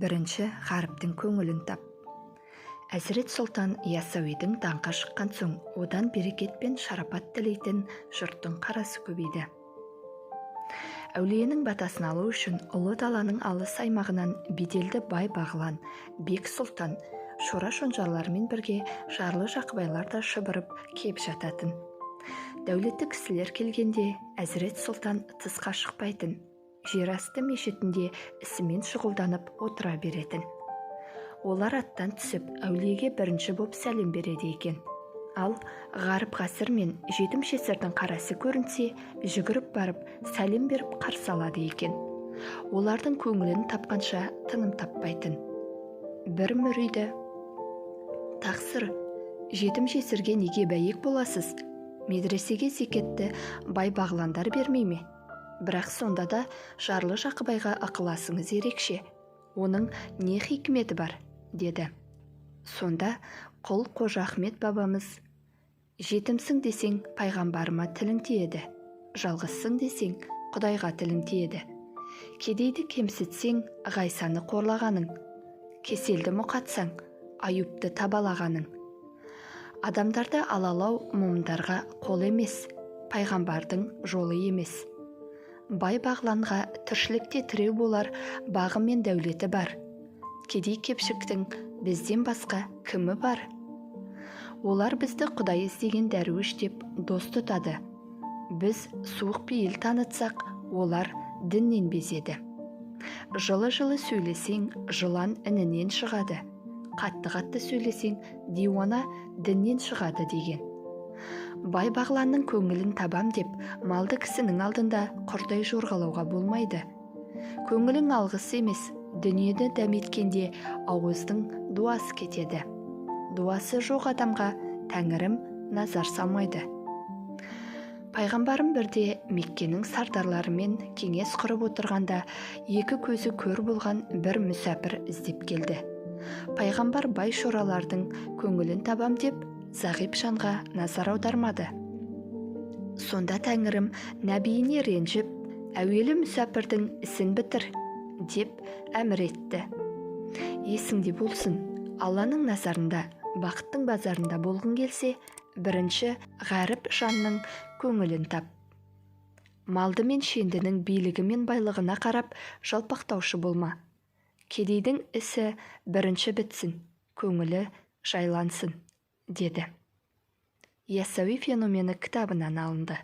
Бірінші ғаріптің көңілін тап. Әзірет Сұлтан Яссауидің даңқы шыққан соң, одан берекет пен шарапат тілейтін жұрттың қарасы көбейді. Әулиенің батасын алу үшін ұлы даланың алыс аймағынан беделді бай бағлан, бек сұлтан, шора шонжарлармен бірге жарлы жақыбайлар да шұбырып кеп жататын. Дәулетті кісілер келгенде Әзірет Сұлтан тысқа шықпайтын, жерасты мешітінде ісімен шұғылданып отыра беретін. Олар аттан түсіп әулиеге бірінші боп сәлем береді екен. Ал ғаріп ғасыр мен жетім жесірдің қарасы көрінсе, жүгіріп барып сәлем беріп қарсы алады екен. Олардың көңілін тапқанша тыным таппайтын. Бір мүриді: «Тақсыр, жетім жесірге неге бәйек боласыз? Медресеге зекетті бай бағландар бермей ме? Бірақ сонда да жарлы Жақыбайға ықыласыңыз ерекше. Оның не хикметі бар?» деді. Сонда құл Қожа Ахмет бабамыз: «Жетімсің десең пайғамбарыма тілің тиеді, жалғызсың десең Құдайға тілің тиеді. Кедейді кемсітсең Ғайсаны қорлағаның, кеселді мұқатсаң Аюпты табалағаның. Адамдарды алалау момындарға қол емес, пайғамбардың жолы емес. Бай бағланға тіршілікте тіреу болар бағы мен дәулеті бар. Кедей кепшіктің бізден басқа кімі бар? Олар бізді Құдай іздеген дәруіш деп дос тұтады. Біз суық пейіл танытсақ, олар діннен безеді. Жылы-жылы сөйлесең, жылан інінен шығады. Қатты-қатты сөйлесең, диуана діннен шығады» деген. Бай бағланның көңілін табам деп, малды кісінің алдында құрдай жорғалауға болмайды. Көңілің алғыс емес, дүниені дәметкенде ауыздың дуасы кетеді. Дуасы жоқ адамға Тәңірім назар салмайды. Пайғамбарым бірде Меккенің сардарларымен кеңес құрып отырғанда, екі көзі көр болған бір мүсәпір іздеп келді. Пайғамбар бай шоралардың көңілін табам деп, зағип жанға назар аудармады. Сонда Тәңірім нәбиіне ренжіп, әуелі мүсәпірдің ісін бітір деп әмір етті. Есіңде болсын, Алланың назарында, бақыттың базарында болғың келсе, бірінші ғаріп жанның көңілін тап. Малды мен шендінің билігі мен байлығына қарап жалпақтаушы болма. Кедейдің ісі бірінші бітсін, көңілі жайлансын» деді. Яссауи феномені кітабынан алынды.